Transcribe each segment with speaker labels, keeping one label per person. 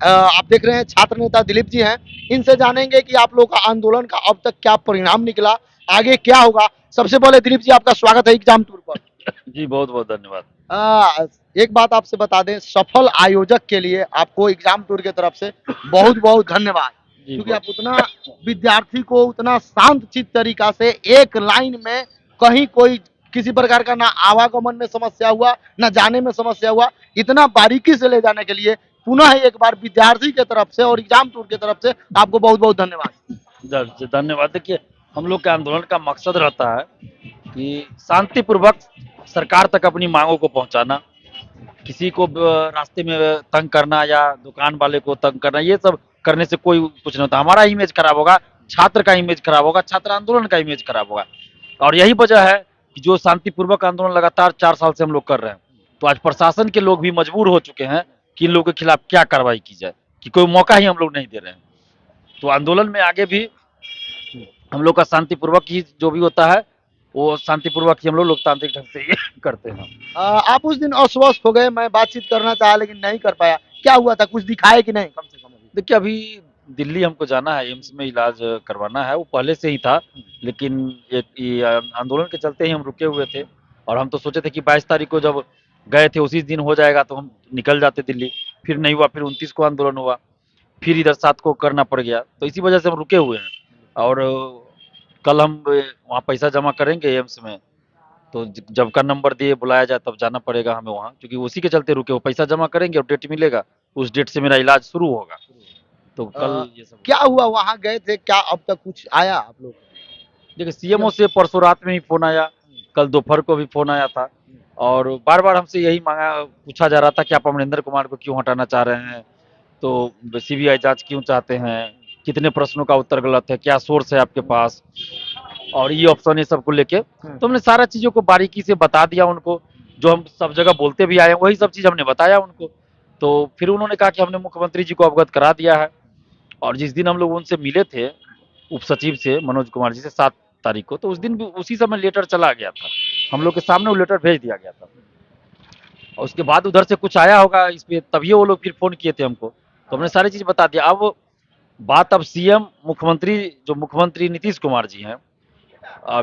Speaker 1: आप देख रहे हैं छात्र नेता दिलीप जी हैं। इनसे जानेंगे कि आप लोग का आंदोलन का अब तक क्या परिणाम निकला, आगे क्या होगा। सबसे पहले दिलीप जी, आपका स्वागत है एग्जाम टूर पर।
Speaker 2: जी बहुत बहुत धन्यवाद।
Speaker 1: एक बात आपसे बता दें, सफल आयोजक के लिए आपको एग्जाम टूर की तरफ से बहुत बहुत धन्यवाद,
Speaker 2: जी
Speaker 1: क्योंकि
Speaker 2: बहुत।
Speaker 1: आप उतना विद्यार्थी को उतना शांत चित्त तरीका से एक लाइन में, कहीं कोई किसी प्रकार का ना आवागमन में समस्या हुआ, ना जाने में समस्या हुआ, इतना बारीकी से ले जाने के लिए पुनः एक बार विद्यार्थी की तरफ से और एग्जाम टूर की तरफ से आपको बहुत बहुत धन्यवाद।
Speaker 2: धन्यवाद। देखिए, हम लोग के आंदोलन का मकसद रहता है कि शांतिपूर्वक सरकार तक अपनी मांगों को पहुंचाना, किसी को रास्ते में तंग करना या दुकान वाले को तंग करना, ये सब करने से कोई कुछ नहीं होता। हमारा इमेज खराब होगा, छात्र का इमेज खराब होगा, छात्र आंदोलन का इमेज खराब होगा। और यही वजह है कि जो शांतिपूर्वक आंदोलन लगातार 4 साल से हम लोग कर रहे हैं, तो आज प्रशासन के लोग भी मजबूर हो चुके हैं कि इन लोगों के खिलाफ क्या कार्रवाई की जाए, कि कोई मौका ही हम लोग नहीं दे रहे हैं। तो आंदोलन में आगे भी हम लोग का शांतिपूर्वक ही जो भी होता है, वो शांतिपूर्वक ही हम लोग लोकतांत्रिक ढंग से ही करते हैं।
Speaker 1: आप उस दिन अस्वस्थ हो गए, मैं बातचीत करना चाहा लेकिन नहीं कर पाया, क्या हुआ था, कुछ दिखाए कि नहीं? कम से कम अभी।
Speaker 2: देखिए, अभी दिल्ली हमको जाना है, एम्स में इलाज करवाना है। वो पहले से ही था, लेकिन ये आंदोलन के चलते ही हम रुके हुए थे। और हम तो सोचे थे कि 22 तारीख को जब गए थे उसी दिन हो जाएगा तो हम निकल जाते दिल्ली। फिर नहीं हुआ, फिर 29 को आंदोलन हुआ, फिर इधर 7 को करना पड़ गया, तो इसी वजह से हम रुके हुए हैं। और कल हम वहाँ पैसा जमा करेंगे एम्स में, तो जब का नंबर दिए बुलाया जाए तब जाना पड़ेगा हमें वहाँ, क्योंकि उसी के चलते रुके। वो पैसा जमा करेंगे और डेट मिलेगा, उस डेट से मेरा इलाज शुरू होगा। तो कल ये सब
Speaker 1: क्या हुआ, वहां गए थे, क्या अब तक कुछ आया आप लोग?
Speaker 2: देखिए, सीएमओ से परसों रात में ही फोन आया, कल दोपहर को भी फोन आया था। और बार बार हमसे यही मांगा पूछा जा रहा था कि आप अमरिंदर कुमार को क्यों हटाना चाह रहे हैं, तो सीबीआई जांच क्यों चाहते हैं, कितने प्रश्नों का उत्तर गलत है, क्या सोर्स है आपके पास, और ये ऑप्शन, ये सब को लेके तो हमने सारा चीज़ों को बारीकी से बता दिया उनको। जो हम सब जगह बोलते भी आए हैं वही सब चीज़ हमने बताया उनको। तो फिर उन्होंने कहा कि हमने मुख्यमंत्री जी को अवगत करा दिया है। और जिस दिन हम लोग उनसे मिले थे, उप सचिव से मनोज कुमार जी से 7 तारीख को, तो उस दिन भी उसी समय लेटर चला गया था, हम लोग के सामने वो लेटर भेज दिया गया था। और उसके बाद उधर से कुछ आया होगा इस पे, तभी वो लोग फिर फोन किए थे हमको, तो हमने सारी चीज़ बता दिया। अब बात, अब सीएम, मुख्यमंत्री, जो मुख्यमंत्री नीतीश कुमार जी हैं,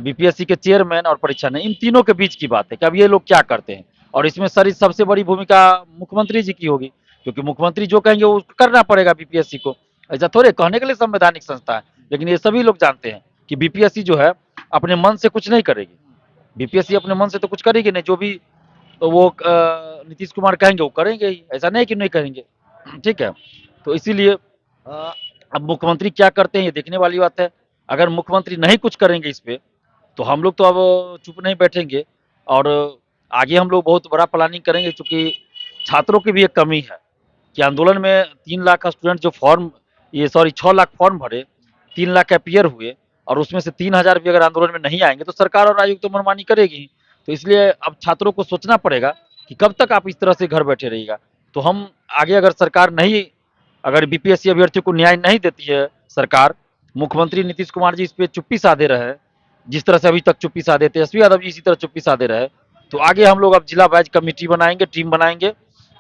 Speaker 2: बीपीएससी के चेयरमैन और परीक्षा ने, इन तीनों के बीच की बात है कि अब ये लोग क्या करते हैं। और इसमें सर सबसे बड़ी भूमिका मुख्यमंत्री जी की होगी, क्योंकि मुख्यमंत्री जो कहेंगे वो करना पड़ेगा बीपीएससी को। ऐसा थोड़े कहने के लिए संवैधानिक संस्था है, लेकिन ये सभी लोग जानते हैं कि बीपीएससी जो है अपने मन से कुछ नहीं करेगी। बीपीएससी अपने मन से तो कुछ करेगी नहीं, जो भी तो वो नीतीश कुमार कहेंगे वो करेंगे ही, ऐसा नहीं कि नहीं करेंगे। ठीक है, तो इसीलिए अब मुख्यमंत्री क्या करते हैं ये देखने वाली बात है। अगर मुख्यमंत्री नहीं कुछ करेंगे इस पे, तो हम लोग तो अब चुप नहीं बैठेंगे। और आगे हम लोग बहुत बड़ा प्लानिंग करेंगे, क्योंकि छात्रों की भी एक कमी है कि आंदोलन में 3 लाख स्टूडेंट जो फॉर्म, ये सॉरी 6 लाख फॉर्म भरे, 3 लाख अपियर हुए, और उसमें से 3,000 भी अगर आंदोलन में नहीं आएंगे तो सरकार और आयोग तो मनमानी करेगी ही। तो इसलिए अब छात्रों को सोचना पड़ेगा कि कब तक आप इस तरह से घर बैठे रहिएगा। तो हम आगे, अगर सरकार नहीं, अगर बीपीएससी अभ्यर्थियों को न्याय नहीं देती है सरकार, मुख्यमंत्री नीतीश कुमार जी इस पे चुप्पी साधे रहे, जिस तरह से अभी तक चुप्पी साधे, तेजस्वी यादव जी इसी तरह चुप्पी साधे रहे, तो आगे हम लोग अब जिला वाइज कमेटी बनाएंगे, टीम बनाएंगे,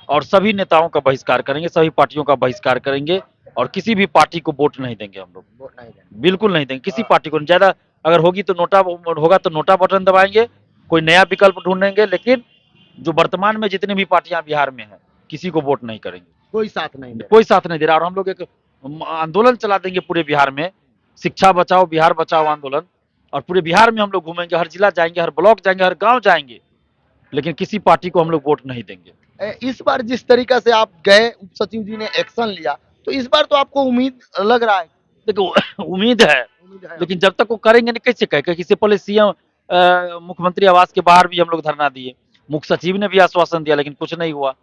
Speaker 2: और सभी नेताओं का बहिष्कार करेंगे, सभी पार्टियों का बहिष्कार करेंगे। और किसी भी पार्टी को वोट नहीं देंगे हम लोग,
Speaker 1: वोट नहीं देंगे।
Speaker 2: बिल्कुल नहीं देंगे किसी पार्टी को। ज्यादा अगर होगी तो नोटा होगा तो नोटा बटन दबाएंगे, कोई नया विकल्प ढूंढेंगे, लेकिन जो वर्तमान में जितनी भी पार्टियां बिहार में हैं, किसी को वोट नहीं करेंगे,
Speaker 1: कोई साथ नहीं दे
Speaker 2: कोई साथ नहीं दे रहा। और हम लोग एक आंदोलन चला देंगे पूरे बिहार में, शिक्षा बचाओ बिहार बचाओ आंदोलन। और पूरे बिहार में हम लोग घूमेंगे, हर जिला जाएंगे, हर ब्लॉक जाएंगे, हर गांव जाएंगे, लेकिन किसी पार्टी को हम लोग वोट नहीं देंगे।
Speaker 1: इस बार जिस तरीका से आप गए, उप सचिव जी ने एक्शन लिया, तो इस बार तो आपको उम्मीद लग रहा है?
Speaker 2: देखो, उम्मीद है,
Speaker 1: उम्मीद है।
Speaker 2: लेकिन जब तक वो करेंगे नहीं कैसे कहें। इससे पहले सीएम मुख्यमंत्री आवास के बाहर भी हम लोग धरना दिए, मुख्य सचिव ने भी आश्वासन दिया, लेकिन कुछ नहीं हुआ।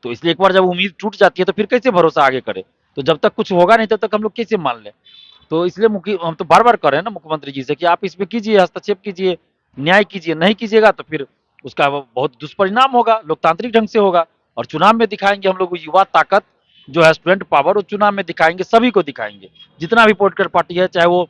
Speaker 2: तो इसलिए एक बार जब उम्मीद टूट जाती है तो फिर कैसे भरोसा आगे करे। तो जब तक कुछ होगा नहीं तब तक हम लोग कैसे मान लें। तो इसलिए हम तो बार बार कह रहे हैं ना मुख्यमंत्री जी से कि आप इसमें कीजिए, हस्तक्षेप कीजिए, न्याय कीजिए। नहीं कीजिएगा तो फिर उसका बहुत दुष्परिणाम होगा, लोकतांत्रिक ढंग से होगा। और चुनाव में दिखाएंगे हम लोग युवा ताकत, जो है स्टूडेंट पावर, वो चुनाव में दिखाएंगे, सभी को दिखाएंगे, जितना भी पॉलिटिकल पार्टी है, चाहे वो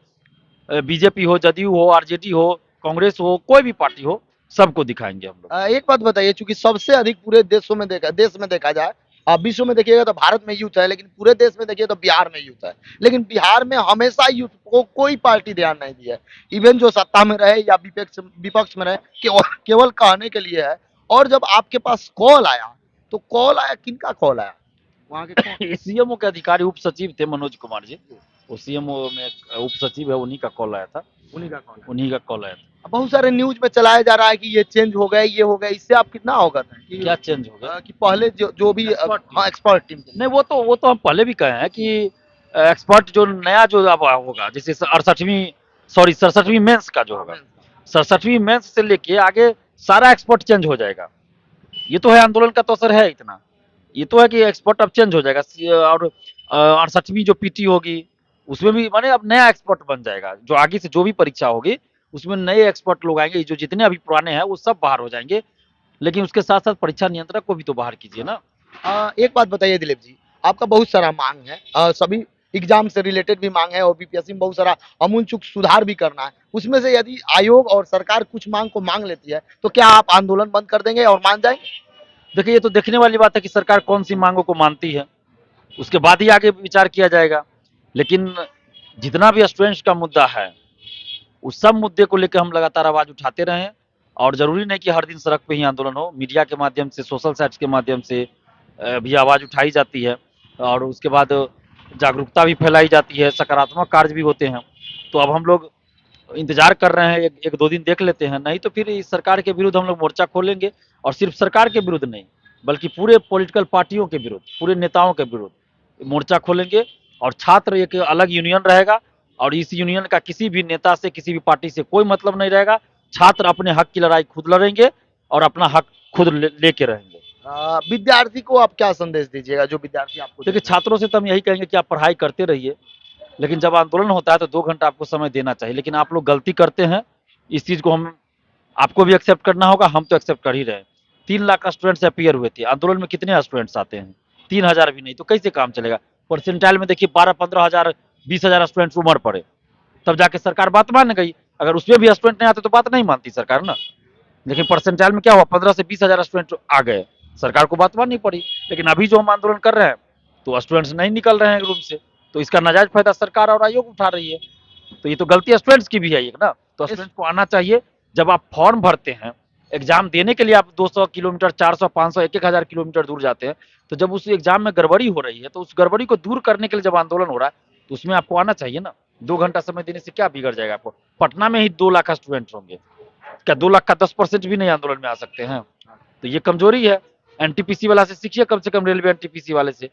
Speaker 2: बीजेपी हो, जदयू हो, आरजेडी हो, कांग्रेस हो, कोई भी पार्टी हो, सबको दिखाएंगे हम लोग।
Speaker 1: एक बात बताइए, चूंकि सबसे अधिक पूरे देश में देखा जाए विश्व में देखिएगा तो भारत में यूथ है, लेकिन पूरे देश में देखिए तो बिहार में यूथ है। लेकिन बिहार में हमेशा यूथ को कोई पार्टी ध्यान नहीं दी है। इवन जो सत्ता में रहे या विपक्ष विपक्ष में रहे, केवल केवल कहने के लिए है। और जब आपके पास कॉल आया, तो कॉल आया, किनका कॉल आया? वहाँ के कौन?
Speaker 2: सीएमओ के अधिकारी उप सचिव थे मनोज कुमार जी, वो सीएमओ में उप सचिव है, उन्हीं का कॉल आया था।
Speaker 1: उन्हीं का कॉल आया।
Speaker 2: उन्हीं का कॉल आया था।
Speaker 1: बहुत सारे न्यूज में चलाया जा रहा है कि ये चेंज हो गए, ये हो गए। इससे आप कितना अवगत हैं कि
Speaker 2: क्या चेंज हो गया?
Speaker 1: कि पहले जो भी हाँ एक्सपर्ट टीम
Speaker 2: नहीं, वो तो हम पहले भी कहे हैं कि एक्सपर्ट जो नया जो अब होगा, जैसे 67वीं मेंस का जो होगा, 67वीं मेंस से लेके आगे सारा एक्सपर्ट चेंज हो जाएगा। ये तो है, आंदोलन का तो असर है इतना। ये तो है कि एक्सपर्ट अब चेंज हो जाएगा। और 68वीं जो पीटी होगी, उसमें भी माने अब नया एक्सपर्ट बन जाएगा। जो आगे से जो भी परीक्षा होगी, उसमें नए एक्सपर्ट लोग आएंगे। जो जितने अभी पुराने हैं वो सब बाहर हो जाएंगे, लेकिन उसके साथ साथ परीक्षा नियंत्रक को भी तो बाहर कीजिए ना।
Speaker 1: एक बात बताइए दिलीप जी, आपका बहुत सारा मांग है, सभी एग्जाम से रिलेटेड भी मांग है और बीपीएससी में बहुत सारा अमूलचूल सुधार भी करना है। उसमें से यदि आयोग और सरकार कुछ मांग को मांग लेती है, तो क्या आप आंदोलन बंद कर देंगे और मान जाएंगे?
Speaker 2: देखिए, ये तो देखने वाली बात है कि सरकार कौन सी मांगों को मानती है, उसके बाद ही आगे विचार किया जाएगा। लेकिन जितना भी स्टूडेंट्स का मुद्दा है, उस सब मुद्दे को लेकर हम लगातार आवाज उठाते रहे हैं। और जरूरी नहीं कि हर दिन सड़क पे ही आंदोलन हो, मीडिया के माध्यम से, सोशल साइट्स के माध्यम से भी आवाज उठाई जाती है। और उसके बाद जागरूकता भी फैलाई जाती है, सकारात्मक कार्य भी होते हैं। तो अब हम लोग इंतजार कर रहे हैं, एक दो दिन देख लेते हैं, नहीं तो फिर इस सरकार के विरुद्ध हम लोग मोर्चा खोलेंगे। और सिर्फ सरकार के विरुद्ध नहीं, बल्कि पूरे पॉलिटिकल पार्टियों के विरुद्ध, पूरे नेताओं के विरुद्ध मोर्चा खोलेंगे। और छात्र एक अलग यूनियन रहेगा, और इस यूनियन का किसी भी नेता से, किसी भी पार्टी से कोई मतलब नहीं रहेगा। छात्र अपने हक की लड़ाई खुद लड़ेंगे और अपना हक खुद लेके रहेंगे।
Speaker 1: विद्यार्थी को आप क्या संदेश दीजिएगा, जो विद्यार्थी आपको
Speaker 2: देखिए, छात्रों से तो हम यही कहेंगे कि आप पढ़ाई करते रहिए, लेकिन जब आंदोलन होता है तो 2 घंटा आपको समय देना चाहिए। लेकिन आप लोग गलती करते हैं, इस चीज़ को हम आपको भी एक्सेप्ट करना होगा, हम तो एक्सेप्ट कर ही रहे हैं। 3 लाख स्टूडेंट्स अपियर हुए थे आंदोलन में, कितने स्टूडेंट्स आते हैं? 3,000 भी नहीं, तो कैसे काम चलेगा? परसेंटाइल में देखिए 12-15 हज़ार 20,000 स्टूडेंट्स उमड़ पड़े, तब जाके सरकार बात मान गई। अगर उसमें भी स्टूडेंट नहीं आते तो बात नहीं मानती सरकार ना। लेकिन परसेंटाइल में क्या हुआ, 15 से 20 हज़ार स्टूडेंट आ गए, सरकार को बात माननी पड़ी। लेकिन अभी जो हम आंदोलन कर रहे हैं, तो स्टूडेंट्स नहीं निकल रहे हैं रूम से, तो इसका नाजायज फायदा सरकार और आयोग उठा रही है। तो ये तो गलती स्टूडेंट्स की भी है एक ना। तो स्टूडेंट्स को आना चाहिए। जब आप फॉर्म भरते हैं एग्जाम देने के लिए, आप 200 किलोमीटर, 400, 500, 1-1 हज़ार किलोमीटर दूर जाते हैं, तो जब उस एग्जाम में गड़बड़ी हो रही है, तो उस गड़बड़ी को दूर करने के लिए जब आंदोलन हो रहा है, तो उसमें आपको आना चाहिए ना। 2 घंटा समय देने से क्या बिगड़ जाएगा आपको? पटना में ही 2 लाख स्टूडेंट होंगे, क्या 2 लाख का 10% भी नहीं आंदोलन में आ सकते हैं? तो ये कमजोरी है। एनटीपीसी वाला से सीखिए, कम से कम रेलवे एनटीपीसी वाले से,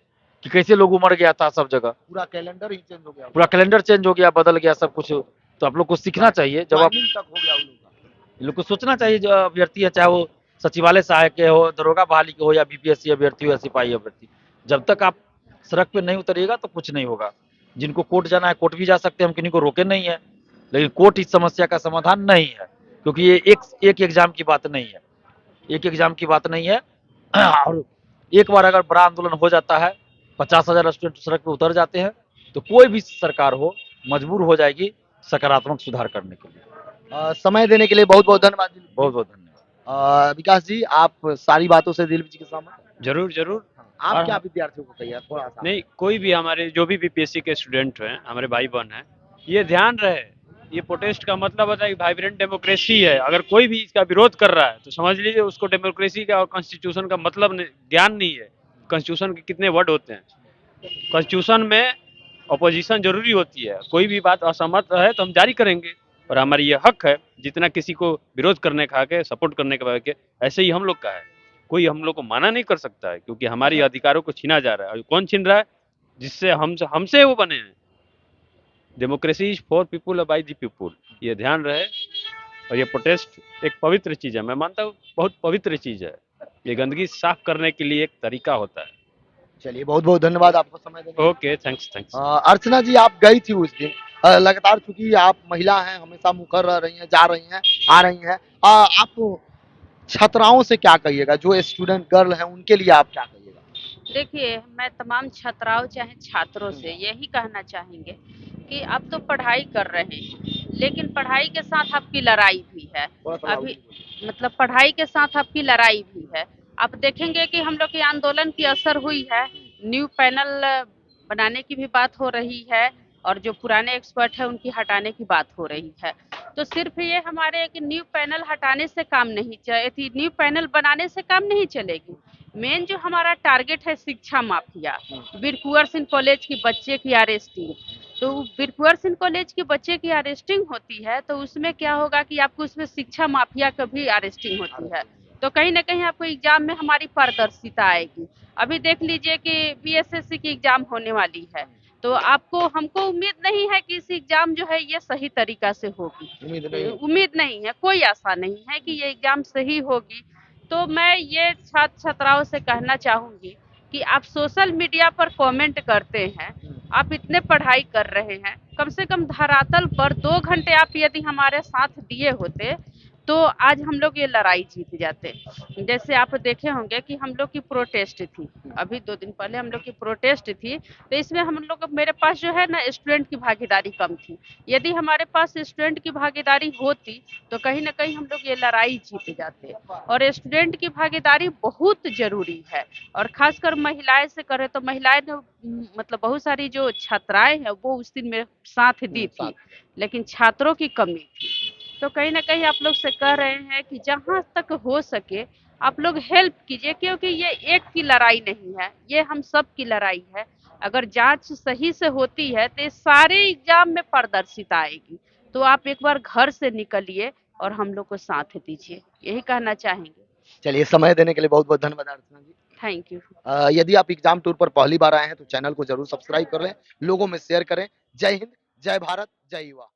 Speaker 2: कि कैसे लोग उमड़ गया था सब जगह।
Speaker 1: पूरा कैलेंडर ही चेंज हो गया,
Speaker 2: पूरा कैलेंडर चेंज हो गया, बदल गया सब कुछ। तो आप लोग को सीखना चाहिए। जब आप
Speaker 1: Timing तक हो गया उन लोगों का।
Speaker 2: इन लोग को सोचना चाहिए, जो अभ्यर्थी है, चाहे वो सचिवालय सहायक के हो, दरोगा बहाली के हो, या बीपीएससी अभ्यर्थी हो या सिपाही अभ्यर्थी, जब तक आप सड़क पे नहीं उतरिएगा तो कुछ नहीं होगा। जिनको कोर्ट जाना है कोर्ट भी जा सकते हैं, हम किन्हीं को रोके नहीं है। लेकिन कोर्ट इस समस्या का समाधान नहीं है, क्योंकि ये एक एग्जाम की बात नहीं है, एक एग्जाम की बात नहीं है। और एक बार अगर बड़ा आंदोलन हो जाता है, 50,000 स्टूडेंट सड़क पे उतर जाते हैं, तो कोई भी सरकार हो मजबूर हो जाएगी सकारात्मक सुधार करने के लिए।
Speaker 1: समय देने के लिए बहुत बहुत धन्यवाद दिलीप जी।
Speaker 2: बहुत बहुत धन्यवाद।
Speaker 1: विकास जी, आप सारी बातों से दिलीप जी के सामने,
Speaker 3: जरूर जरूर।
Speaker 1: आप
Speaker 3: और
Speaker 1: क्या विद्यार्थियों को कहिए थोड़ा सा?
Speaker 3: नहीं, कोई भी हमारे जो भी बीपीएससी के स्टूडेंट हैं, हमारे भाई बहन हैं, ये ध्यान रहे, ये प्रोटेस्ट का मतलब होता है कि वाइब्रेंट डेमोक्रेसी है। अगर कोई भी इसका विरोध कर रहा है तो समझ लीजिए उसको डेमोक्रेसी का और कॉन्स्टिट्यूशन का मतलब ज्ञान नहीं है। कॉन्स्टिट्यूशन के कितने वर्ड होते हैं? कॉन्स्टिट्यूशन में अपोजिशन जरूरी होती है। कोई भी बात असहमत है तो हम जारी करेंगे, और हमारी ये हक है जितना किसी को विरोध करने का हक है, सपोर्ट करने का हक है, ऐसे ही हम लोग का है। कोई हम लोग को माना नहीं कर सकता है, क्योंकि हमारे अधिकारों को छीना जा रहा है। और कौन छीन रहा है? जिससे हमसे वो बने हैं। Democracy is for people by the people, ये ध्यान रहे। और ये प्रोटेस्ट एक पवित्र चीज है, मैं मानता हूँ बहुत पवित्र चीज है। ये गंदगी साफ करने के लिए एक तरीका होता है।
Speaker 1: चलिए, बहुत बहुत धन्यवाद आपको समय देने के लिए।
Speaker 3: Okay, thanks thanks.
Speaker 1: Archana ji, आप गई थी उस दिन, लगातार, चूंकि आप महिला हैं, हमेशा मुखर रह रही हैं, जा रही हैं, आ रही हैं। आप छात्राओं से क्या कहिएगा, जो स्टूडेंट गर्ल हैं उनके लिए आप क्या कहिएगा?
Speaker 4: देखिए, मैं तमाम छात्राओं चाहे छात्रों से यही कहना चाहेंगे कि आप तो पढ़ाई कर रहे हैं, लेकिन पढ़ाई के साथ आपकी लड़ाई भी है।
Speaker 1: थोड़ा सा
Speaker 4: अभी मतलब पढ़ाई के साथ आपकी लड़ाई भी है। आप देखेंगे कि हम लोग के आंदोलन की असर हुई है, न्यू पैनल बनाने की भी बात हो रही है और जो पुराने एक्सपर्ट है उनकी हटाने की बात हो रही है। तो सिर्फ ये हमारे एक न्यू पैनल हटाने से काम नहीं चलेगी, न्यू पैनल बनाने से काम नहीं चलेगी। मेन जो हमारा टारगेट है शिक्षा माफिया, वीर सिंह कॉलेज की बच्चे की अरेस्टिंग। तो वीर सिंह कॉलेज के बच्चे की अरेस्टिंग होती है तो उसमें क्या होगा कि आपको उसमें शिक्षा माफिया का भी अरेस्टिंग होती है, तो कहीं ना कहीं आपको एग्जाम में हमारी पारदर्शिता आएगी। अभी देख लीजिए कि बीएसएससी की एग्जाम होने वाली है, तो आपको हमको उम्मीद नहीं है कि इस एग्जाम जो है ये सही तरीका से होगी। उम्मीद नहीं है, कोई आशा नहीं है कि ये एग्जाम सही होगी। तो मैं ये छात्र छात्राओं से कहना चाहूंगी कि आप सोशल मीडिया पर कमेंट करते हैं, आप इतने पढ़ाई कर रहे हैं, कम से कम धरातल पर 2 घंटे आप यदि हमारे साथ दिए होते तो आज हम लोग ये लड़ाई जीत जाते। जैसे आप देखे होंगे कि हम लोग की प्रोटेस्ट थी, अभी 2 दिन पहले हम लोग की प्रोटेस्ट थी, तो इसमें हम लोग मेरे पास जो है ना स्टूडेंट की भागीदारी कम थी। यदि हमारे पास स्टूडेंट की भागीदारी होती तो कहीं ना कहीं हम लोग ये लड़ाई जीत जाते। और स्टूडेंट की भागीदारी बहुत जरूरी है, और खासकर महिलाएं से करें तो महिलाएं ने मतलब बहुत सारी जो छात्राएं हैं वो उस दिन मेरे साथ दी थी, लेकिन छात्रों की कमी थी। तो कहीं ना कहीं आप लोग से कह रहे हैं कि जहां तक हो सके आप लोग हेल्प कीजिए, क्योंकि ये एक की लड़ाई नहीं है, ये हम सब की लड़ाई है। अगर जांच सही से होती है तो ये सारे एग्जाम में पारदर्शिता आएगी। तो आप एक बार घर से निकलिए और हम लोग को साथ दीजिए, यही कहना चाहेंगे।
Speaker 1: चलिए, समय देने के लिए बहुत बहुत धन्यवाद अर्चना जी।
Speaker 4: Thank you.
Speaker 1: यदि आप एग्जाम टूर पर पहली बार आए हैं तो चैनल को जरूर सब्सक्राइब कर लें, लोगों में शेयर करें। जय हिंद, जय भारत, जय युवा।